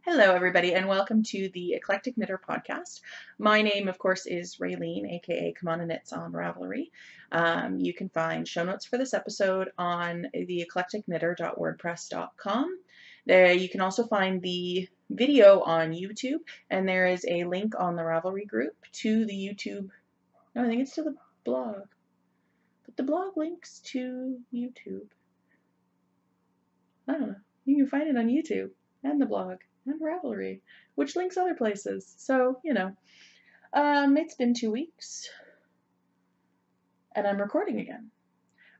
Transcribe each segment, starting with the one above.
Hello, everybody, and welcome to the Eclectic Knitter podcast. My name, of course, is Raylene, aka Kamana Knits on Ravelry. You can find show notes for this episode on theeclecticknitter.wordpress.com. There, you can also find the video on YouTube, and there is a link on the Ravelry group to the YouTube. No, I think it's to the blog, but the blog links to YouTube. I don't know. You can find it on YouTube and the blog and Ravelry, which links other places. So, it's been 2 weeks and I'm recording again.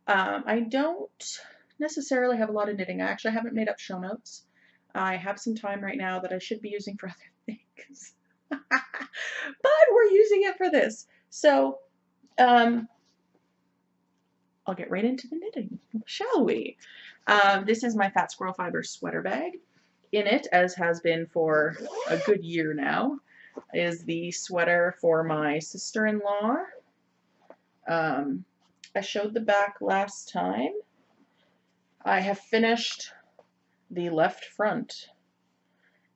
I don't necessarily have a lot of knitting. I actually haven't made up show notes. I have some time right now that I should be using for other things, but we're using it for this. So, I'll get right into the knitting, shall we? This is my Fat Squirrel Fiber sweater bag. In it, as has been for a good year now, is the sweater for my sister-in-law. I showed the back last time. I have finished the left front.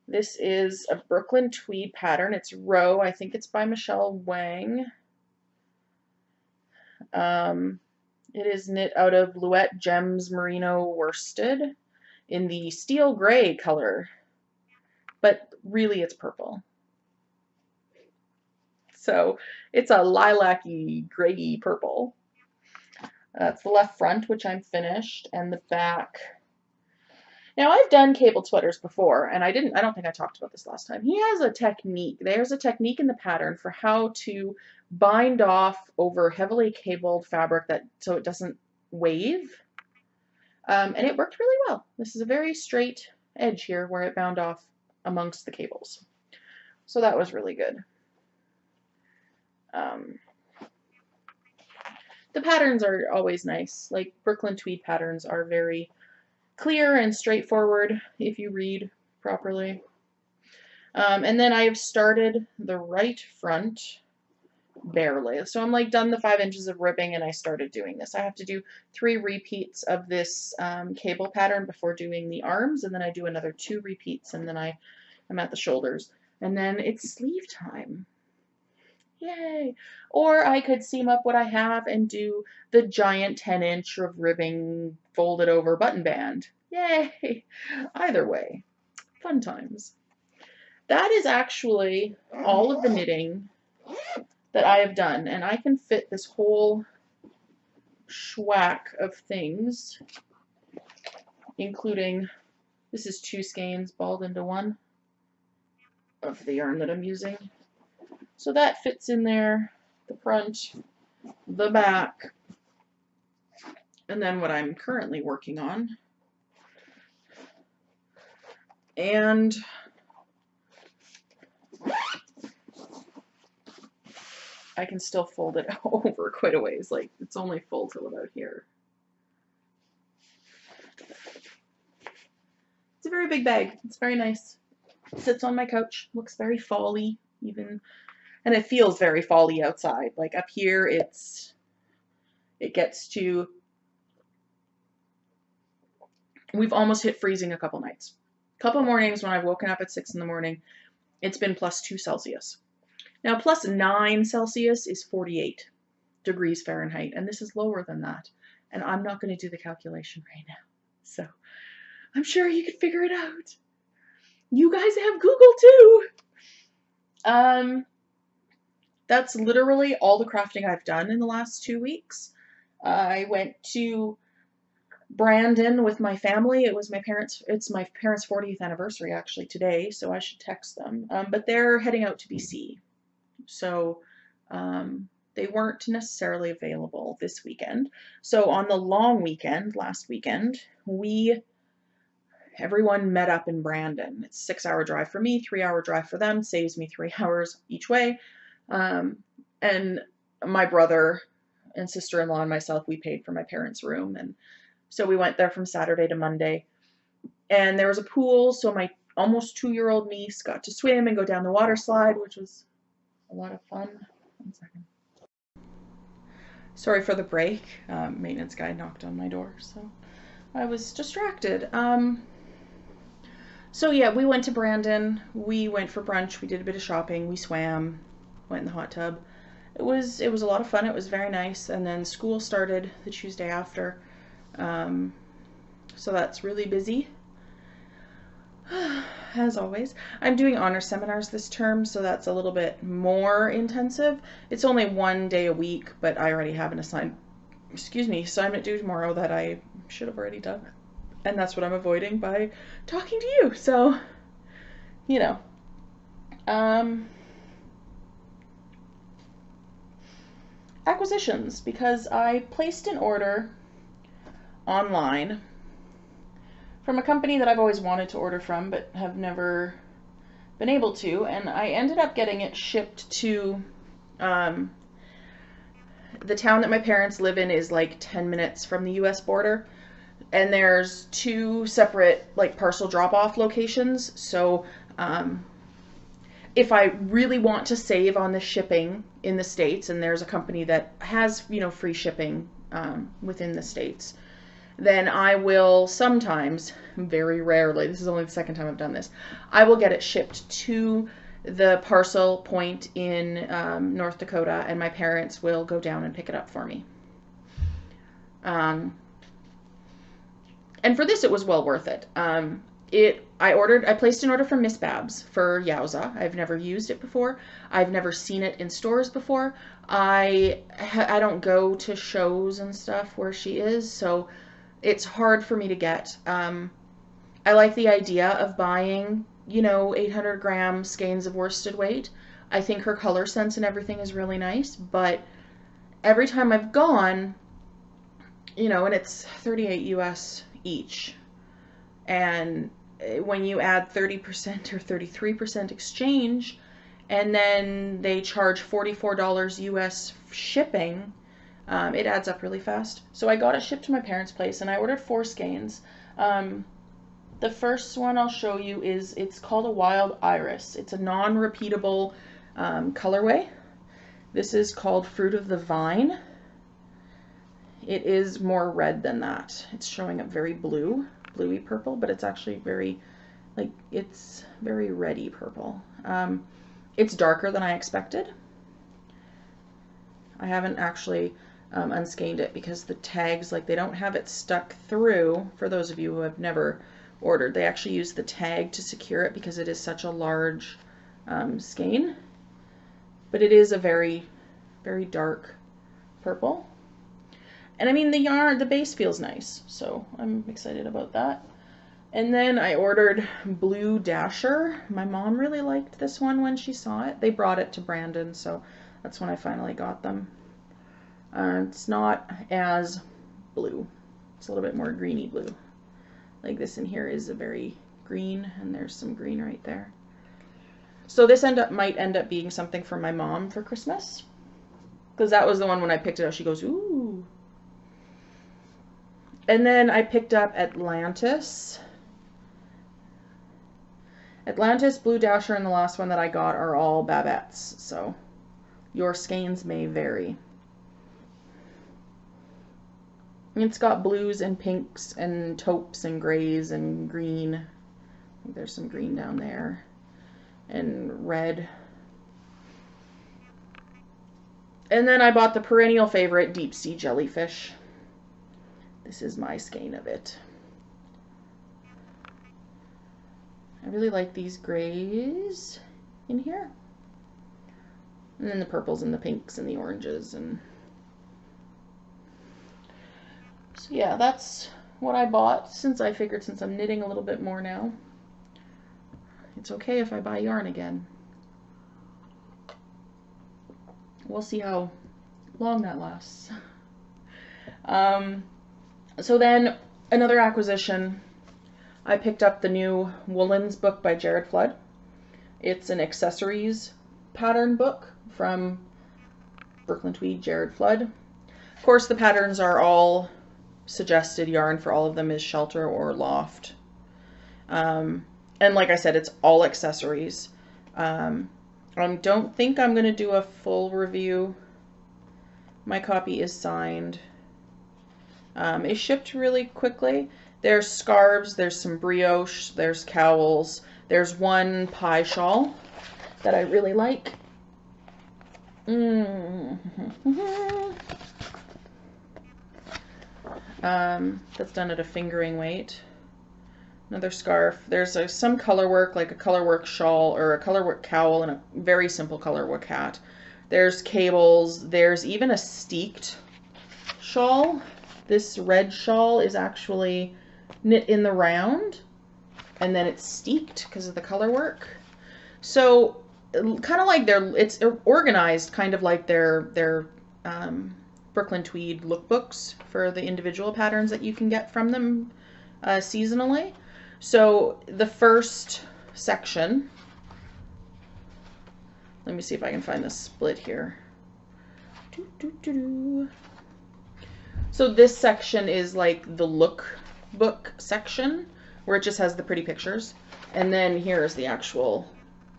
This is a Brooklyn tweed pattern. It's Row. I think it's by Michelle Wang. It is knit out of Louette Gems Merino Worsted in the steel gray color, but really it's purple. So it's a lilac-y, gray purple. That's the left front, which I'm finished, and the back. Now I've done cabled sweaters before, and I don't think I talked about this last time. He has a technique. There's a technique in the pattern for how to bind off over heavily cabled fabric so it doesn't wave. And it worked really well. This is a very straight edge here where it bound off amongst the cables. So that was really good. The patterns are always nice. Like Brooklyn tweed patterns are very clear and straightforward if you read properly. And then I have started the right front barely. So I'm like done the 5 inches of ribbing and I started doing this. I have to do 3 repeats of this cable pattern before doing the arms, and then I do another 2 repeats, and then I'm at the shoulders. And then it's sleeve time. Yay! Or I could seam up what I have and do the giant 10-inch of ribbing folded over button band. Yay! Either way, fun times. That is actually all of the knitting that I have done, and I can fit this whole schwack of things, including, this is 2 skeins balled into one of the yarn that I'm using. So that fits in there, the front, the back, and then what I'm currently working on. And I can still fold it over quite a ways, like it's only full till about here. It's a very big bag. It's very nice. It sits on my couch, looks very fall-y even, and it feels very fall-y outside. Like up here it gets to, we've almost hit freezing a couple nights. A couple mornings when I've woken up at 6 in the morning, it's been +2 Celsius. Now, +9 Celsius is 48 degrees Fahrenheit, and this is lower than that. And I'm not going to do the calculation right now. So I'm sure you could figure it out. You guys have Google too. That's literally all the crafting I've done in the last 2 weeks. I went to Brandon with my family. It's my parents' 40th anniversary actually today, so I should text them. But they're heading out to BC. So they weren't necessarily available this weekend. So on the long weekend, last weekend, everyone met up in Brandon. It's a 6-hour drive for me, 3-hour drive for them, saves me 3 hours each way. And my brother and sister-in-law and myself, we paid for my parents' room. And so we went there from Saturday to Monday. And there was a pool, so my almost 2-year-old niece got to swim and go down the water slide, which was a lot of fun. 1 second. Sorry for the break. Maintenance guy knocked on my door, so I was distracted. So yeah, we went to Brandon. We went for brunch. We did a bit of shopping. We swam, went in the hot tub. It was a lot of fun. It was very nice. And then school started the Tuesday after. So that's really busy. As always. I'm doing honor seminars this term, so that's a little bit more intensive. It's only 1 day a week, but I already have an assignment due tomorrow that I should have already done. And that's what I'm avoiding by talking to you. So, you know. Acquisitions, because I placed an order online from a company that I've always wanted to order from but have never been able to, and I ended up getting it shipped to the town that my parents live in is like 10 minutes from the US border, and there's 2 separate like parcel drop-off locations. So if I really want to save on the shipping in the States, and there's a company that has, you know, free shipping within the States, then I will sometimes, very rarely, this is only the second time I've done this, I will get it shipped to the parcel point in North Dakota, and my parents will go down and pick it up for me. And for this, it was well worth it. I placed an order from Miss Babs for Yowza. I've never used it before. I've never seen it in stores before. I don't go to shows and stuff where she is, so it's hard for me to get. I like the idea of buying, you know, 800-gram skeins of worsted weight. I think her color sense and everything is really nice, but every time I've gone, you know, and it's 38 US each, and when you add 30% or 33% exchange, and then they charge $44 US shipping, it adds up really fast. So I got it shipped to my parents' place, and I ordered 4 skeins. The first one I'll show you it's called a Wild Iris. It's a non-repeatable colorway. This is called Fruit of the Vine. It is more red than that. It's showing up very bluey purple, but it's actually very, like, it's very reddy purple. It's darker than I expected. I haven't actually unskeined it because the tags, like, they don't have it stuck through. For those of you who have never ordered, they actually use the tag to secure it because it is such a large skein. But it is a very, very dark purple. And I mean, the yarn, the base feels nice, so I'm excited about that. And then I ordered Blue Dasher. My mom really liked this one when she saw it. They brought it to Brandon, so that's when I finally got them. It's not as blue. It's a little bit more greeny blue. Like this in here is a very green, and there's some green right there. So this might end up being something for my mom for Christmas, because that was the one when I picked it up. She goes, ooh. And then I picked up Atlantis. Atlantis, Blue Dasher, and the last one that I got are all Babettes, so your skeins may vary. It's got blues and pinks and taupes and grays and green. I think there's some green down there. And red. And then I bought the perennial favorite, Deep Sea Jellyfish. This is my skein of it. I really like these grays in here. And then the purples and the pinks and the oranges. And so yeah, that's what I bought, since I figured since I'm knitting a little bit more now, it's okay if I buy yarn again. We'll see how long that lasts. So then another acquisition, I picked up the new Woolens book by Jared Flood. It's an accessories pattern book from Brooklyn Tweed, Jared Flood. Of course, the patterns are all suggested yarn for all of them is Shelter or Loft. And like I said, it's all accessories. I don't think I'm going to do a full review. My copy is signed. It shipped really quickly, There's scarves, there's some brioche, there's cowls, there's one pie shawl that I really like. That's done at a fingering weight. Another scarf. There's some color work, like a color work shawl or a color work cowl and a very simple color work hat. There's cables. There's even a steeked shawl. This red shawl is actually knit in the round, and then it's steeked because of the color work. So kind of like it's organized kind of like their Brooklyn Tweed lookbooks for the individual patterns that you can get from them seasonally. So the first section, let me see if I can find the split here. So this section is like the lookbook section where it just has the pretty pictures. And then here's the actual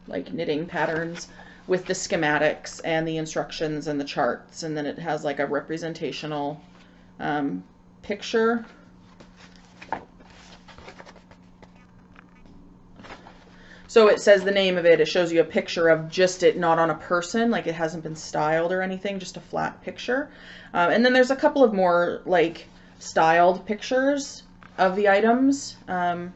like knitting patterns with the schematics and the instructions and the charts. And then it has like a representational picture. So it says the name of it. It shows you a picture of just it, not on a person, like it hasn't been styled or anything, just a flat picture. And then there's a couple of more like styled pictures of the items. And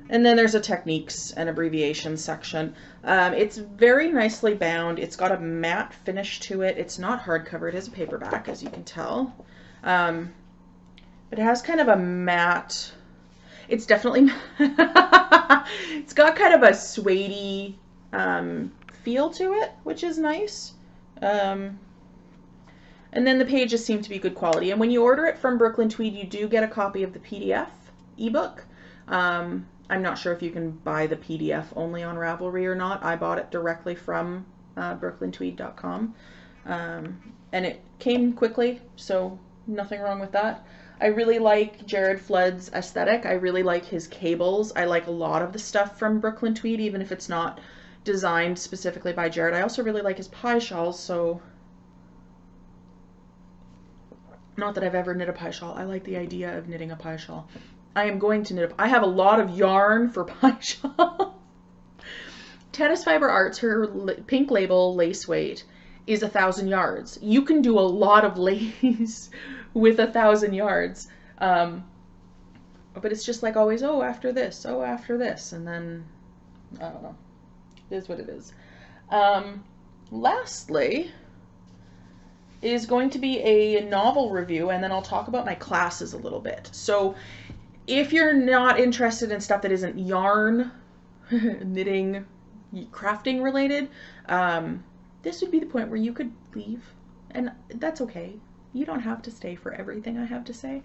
then there's a techniques and abbreviations section. It's very nicely bound. It's got a matte finish to it. It's not hardcover. It is a paperback, as you can tell. But it has kind of a matte... It's definitely, it's got kind of a suede feel to it, which is nice. And then the pages seem to be good quality. And when you order it from Brooklyn Tweed, you do get a copy of the PDF ebook. I'm not sure if you can buy the PDF only on Ravelry or not. I bought it directly from brooklyntweed.com. And it came quickly, so nothing wrong with that. I really like Jared Flood's aesthetic. I really like his cables. I like a lot of the stuff from Brooklyn Tweed, even if it's not designed specifically by Jared. I also really like his pie shawls, so... Not that I've ever knit a pie shawl. I like the idea of knitting a pie shawl. I am going to knit I have a lot of yarn for pie shawl. Tennis Fiber Arts, her pink label lace weight is 1,000 yards. You can do a lot of lace with 1,000 yards. But it's just like always, oh, after this, and then, I don't know. It is what it is. Lastly is going to be a novel review, and then I'll talk about my classes a little bit. So if you're not interested in stuff that isn't yarn, knitting, crafting related, this would be the point where you could leave, and that's okay. You don't have to stay for everything I have to say.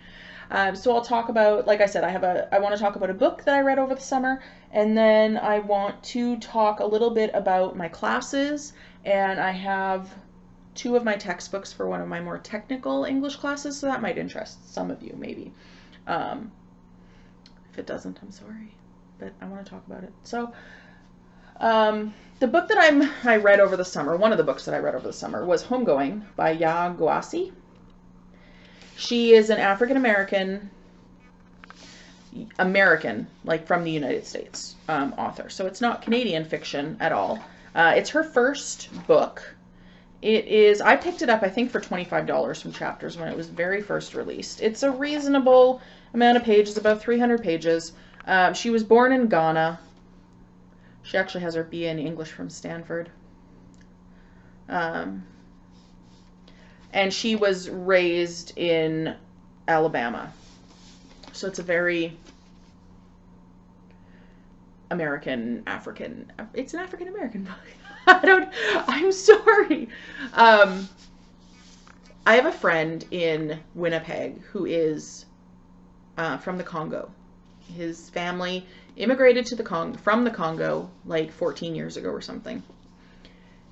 So I'll talk about, like I said, I want to talk about a book that I read over the summer, and then I want to talk a little bit about my classes, and I have 2 of my textbooks for one of my more technical English classes, so that might interest some of you, maybe. If it doesn't, I'm sorry, but I want to talk about it. So, the book that I read over the summer, one of the books that I read over the summer, was Homegoing by Ya Gowassi. She is an African-American, like from the United States, author. So it's not Canadian fiction at all. It's her first book. I picked it up, I think, for $25 from Chapters when it was very first released. It's a reasonable amount of pages, about 300 pages. She was born in Ghana. She actually has her BA in English from Stanford. And she was raised in Alabama. So it's a very African, it's an African-American book. I'm sorry. I have a friend in Winnipeg who is from the Congo. His family immigrated to from the Congo like 14 years ago or something.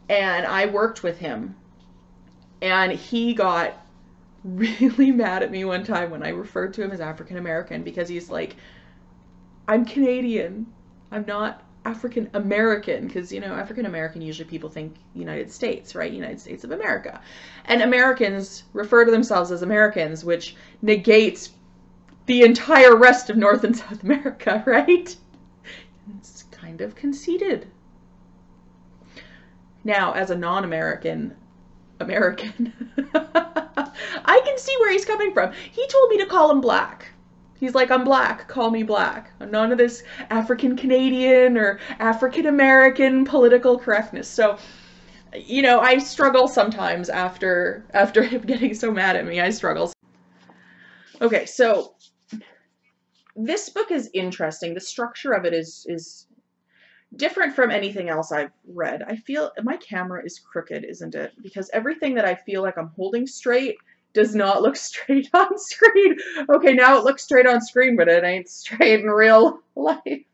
And I worked with him, and he got really mad at me one time when I referred to him as African American, because he's like, I'm Canadian, I'm not African American, because, you know, African American, usually people think United States, right? United States of America. And Americans refer to themselves as Americans, which negates the entire rest of North and South America, right? It's kind of conceited. Now, as a non-American, American, I can see where he's coming from. He told me to call him Black. He's like, I'm Black, call me Black. None of this African Canadian or African American political correctness. So, you know, I struggle sometimes after him getting so mad at me. I struggle. Okay, so this book is interesting. The structure of it is different from anything else I've read. I feel my camera is crooked, isn't it? Because everything that I feel like I'm holding straight does not look straight on screen. Okay, now it looks straight on screen, but it ain't straight in real life.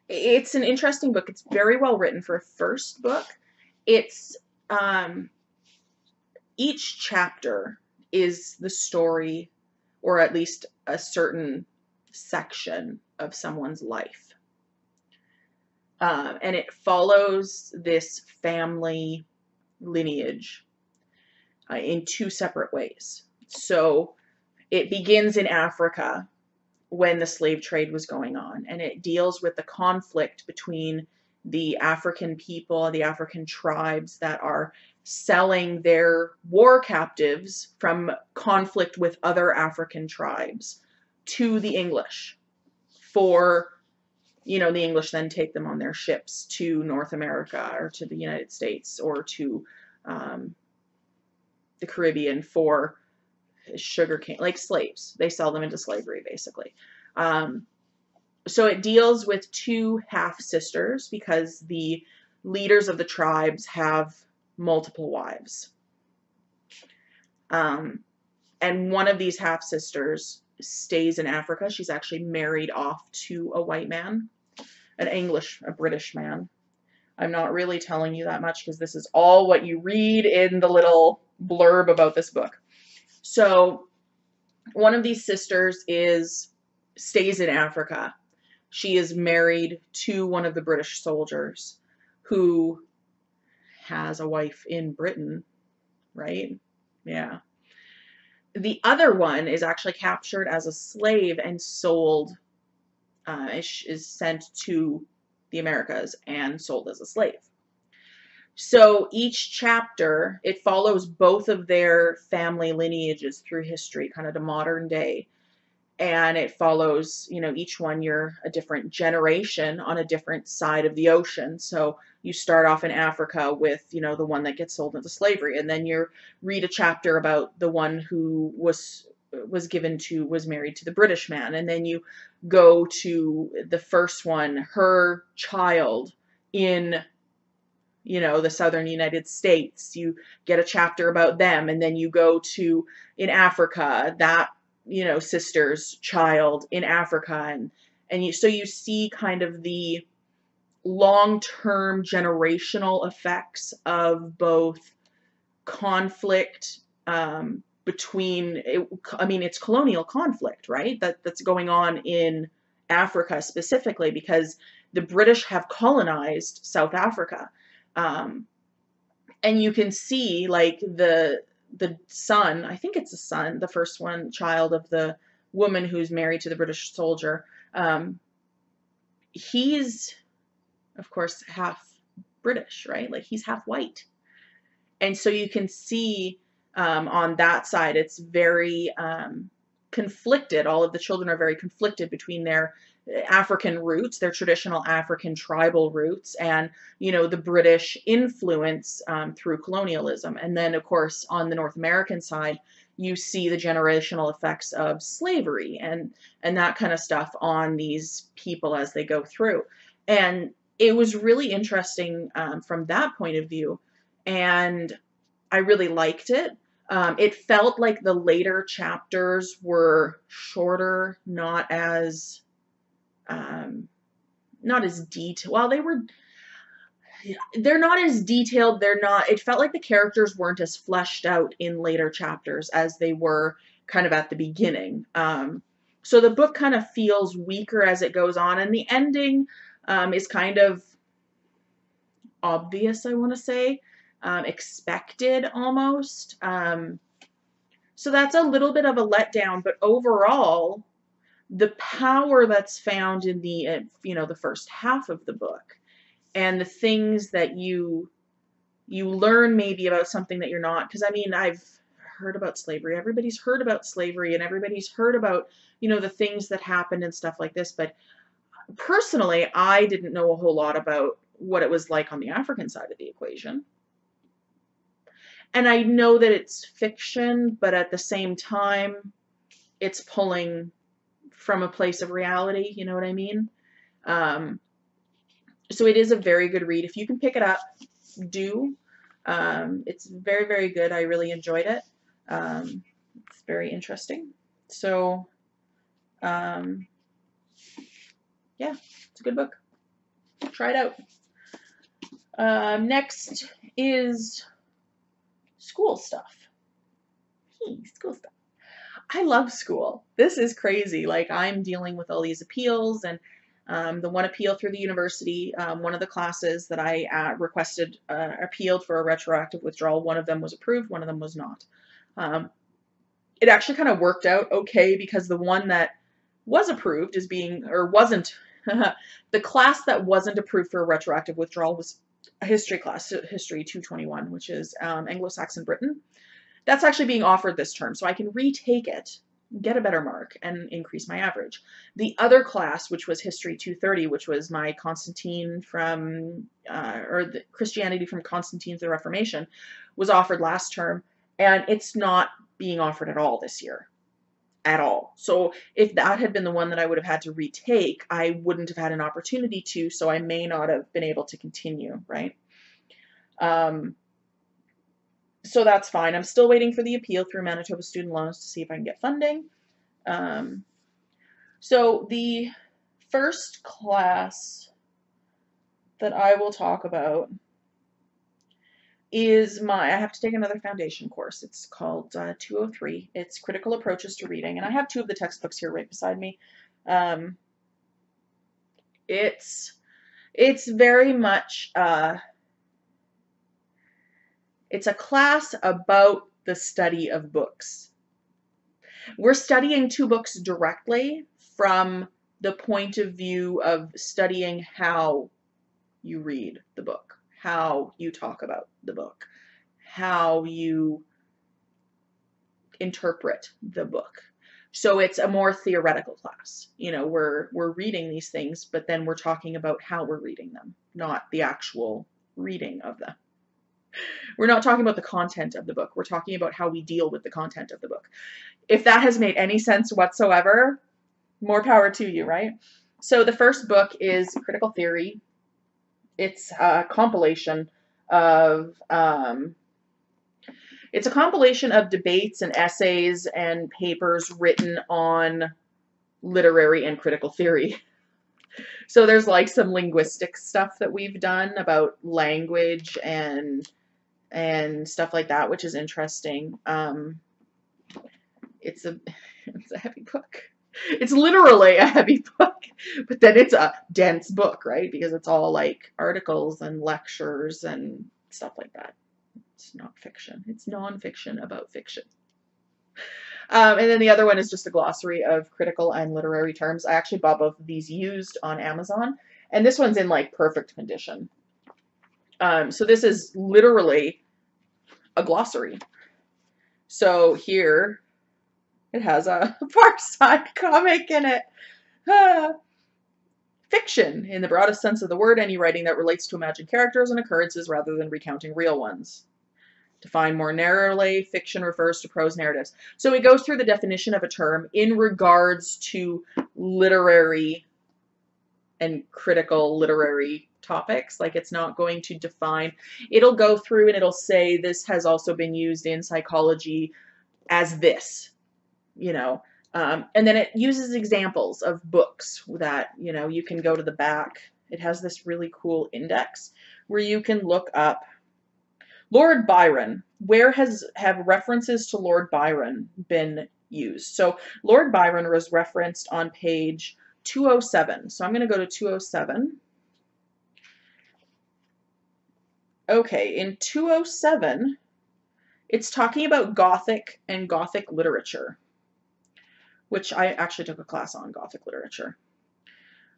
It's an interesting book. It's very well written for a first book. It's each chapter is the story, or at least a certain section of someone's life. And it follows this family lineage in two separate ways. So it begins in Africa when the slave trade was going on, and it deals with the conflict between the African people, the African tribes that are selling their war captives from conflict with other African tribes to the English for, you know, the English then take them on their ships to North America or to the United States or to the Caribbean for sugarcane, like slaves. They sell them into slavery, basically. So it deals with two half-sisters because the leaders of the tribes have multiple wives. And one of these half-sisters stays in Africa. She's actually married off to a white man, a British man. I'm not really telling you that much because this is all what you read in the little blurb about this book. So one of these sisters stays in Africa. She is married to one of the British soldiers who has a wife in Britain, right? Yeah. The other one is actually captured as a slave and sold, is sent to the Americas and sold as a slave. So each chapter, it follows both of their family lineages through history, kind of to modern day. And it follows, you know, each one you're a different generation on a different side of the ocean. So you start off in Africa with, you know, the one that gets sold into slavery. And then you read a chapter about the one who was married to the British man. And then you go to the first one, her child in, you know, the southern United States. You get a chapter about them. And then you go to, in Africa, that, you know, sister's child in Africa. And so you see kind of the long-term generational effects of both conflict between, it's colonial conflict, right? That's going on in Africa specifically because the British have colonized South Africa. And you can see like the son, I think it's a son, the first one, child of the woman who's married to the British soldier. He's, of course, half British, right? Like he's half white. And so you can see on that side, it's very conflicted. All of the children are very conflicted between their African roots, their traditional African tribal roots, and, you know, the British influence through colonialism. And then, of course, on the North American side, you see the generational effects of slavery and that kind of stuff on these people as they go through. And it was really interesting from that point of view, and I really liked it. It felt like the later chapters were shorter, not as detailed. Well, they're not as detailed. It felt like the characters weren't as fleshed out in later chapters as they were kind of at the beginning. So the book kind of feels weaker as it goes on, and the ending is kind of obvious, I want to say, expected almost. So that's a little bit of a letdown, but overall, the power that's found in the, the first half of the book, and the things that you learn maybe about something that you're not, because I mean, I've heard about slavery. Everybody's heard about slavery, and everybody's heard about, the things that happened and stuff like this. But personally, I didn't know a whole lot about what it was like on the African side of the equation. And I know that it's fiction, but at the same time, it's pulling from a place of reality, you know what I mean? So it is a very good read. If you can pick it up, do. It's very, very good. I really enjoyed it. It's very interesting. So, yeah, it's a good book. Try it out. Next is school stuff. School stuff. I love school. This is crazy. Like, I'm dealing with all these appeals, and the one appeal through the university, one of the classes that I requested appealed for a retroactive withdrawal. One of them was approved, one of them was not. It actually kind of worked out okay, because the one that was approved is being, or wasn't, the class that wasn't approved for a retroactive withdrawal was a history class, History 221, which is Anglo-Saxon Britain. That's actually being offered this term, so I can retake it, get a better mark, and increase my average. The other class, which was History 230, which was my Constantine from, or the Christianity from Constantine to the Reformation, was offered last term, and it's not being offered at all this year. At all. So if that had been the one that I would have had to retake, I wouldn't have had an opportunity to, so I may not have been able to continue, right? So that's fine. I'm still waiting for the appeal through Manitoba Student Loans to see if I can get funding. So the first class that I will talk about is I have to take another foundation course. It's called 203. It's Critical Approaches to Reading, and I have two of the textbooks here right beside me. It's very much, it's a class about the study of books. We're studying two books directly from the point of view of studying how you read the book, how you talk about the book, how you interpret the book. So it's a more theoretical class. We're reading these things, but then we're talking about how we're reading them, not the actual reading of them. We're not talking about the content of the book. We're talking about how we deal with the content of the book. If that has made any sense whatsoever, more power to you, right? So the first book is Critical Theory. It's a compilation of debates and essays and papers written on literary and critical theory. So there's like some linguistic stuff that we've done about language and stuff like that, which is interesting. It's a heavy book. It's literally a heavy book, but then it's a dense book, right? Because it's all like articles and lectures and stuff like that. It's not fiction. It's nonfiction about fiction. And then the other one is just a glossary of critical and literary terms. I actually bought both of these used on Amazon, and this one's in like perfect condition. So this is literally a glossary. So here it has a Far Side comic in it. Fiction, in the broadest sense of the word, any writing that relates to imagined characters and occurrences rather than recounting real ones. Defined more narrowly, fiction refers to prose narratives. So it goes through the definition of a term in regards to literary and critical literary topics. Like, it's not going to define, it'll go through and it'll say this has also been used in psychology as this, and then it uses examples of books that, you can go to the back. It has this really cool index where you can look up Lord Byron. Where have references to Lord Byron been used? So Lord Byron was referenced on page 207. So I'm going to go to 207. Okay, in 207, It's talking about Gothic and Gothic literature, which I actually took a class on Gothic literature.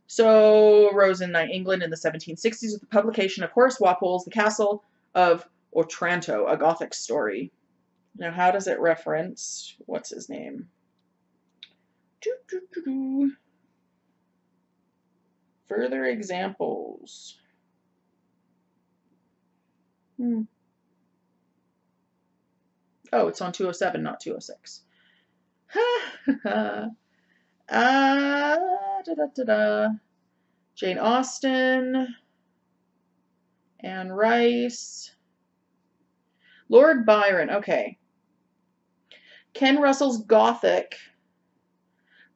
So, rose in England in the 1760s with the publication of Horace Walpole's The Castle of Otranto, a Gothic story. Now, how does it reference? What's his name? Further examples. Oh, it's on 207, not 206. Jane Austen, Anne Rice, Lord Byron. Okay. Ken Russell's Gothic.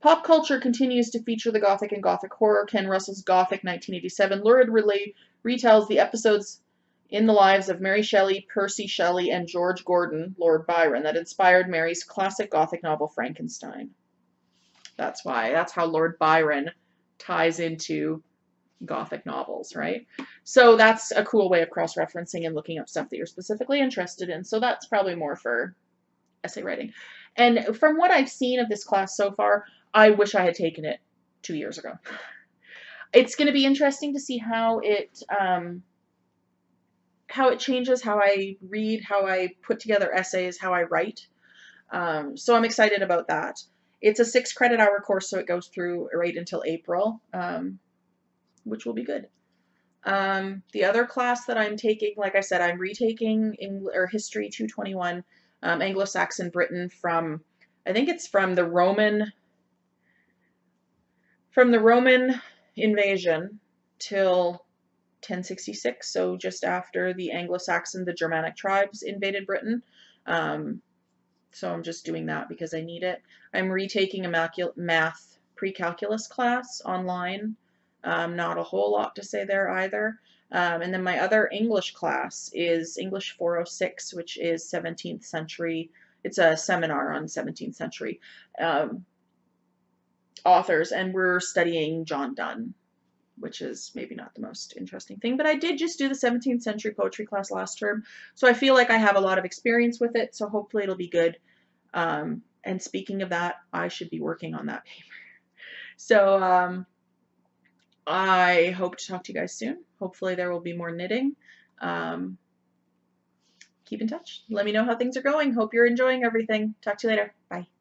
Pop culture continues to feature the Gothic and Gothic horror. Ken Russell's Gothic 1987 luridly retells the episodes in the lives of Mary Shelley, Percy Shelley, and George Gordon, Lord Byron, that inspired Mary's classic Gothic novel Frankenstein. That's why. That's how Lord Byron ties into Gothic novels, right? So that's a cool way of cross-referencing and looking up stuff that you're specifically interested in. So that's probably more for essay writing. And from what I've seen of this class so far, I wish I had taken it 2 years ago. It's going to be interesting to see how it changes, how I read, how I put together essays, how I write. So I'm excited about that. It's a 6 credit hour course, so it goes through right until April, which will be good. The other class that I'm taking, like I said, I'm retaking History 221, Anglo-Saxon Britain from, I think it's from the Roman invasion till 1066, so just after the Anglo-Saxon, the Germanic tribes invaded Britain. So I'm just doing that because I need it. I'm retaking a math pre-calculus class online. Not a whole lot to say there either. And then my other English class is English 406, which is 17th century. It's a seminar on 17th century authors, and we're studying John Donne, which is maybe not the most interesting thing, but I did just do the 17th century poetry class last term, so I feel like I have a lot of experience with it, so hopefully it'll be good. And speaking of that, I should be working on that paper. So I hope to talk to you guys soon. Hopefully there will be more knitting. Keep in touch. Let me know how things are going. Hope you're enjoying everything. Talk to you later. Bye.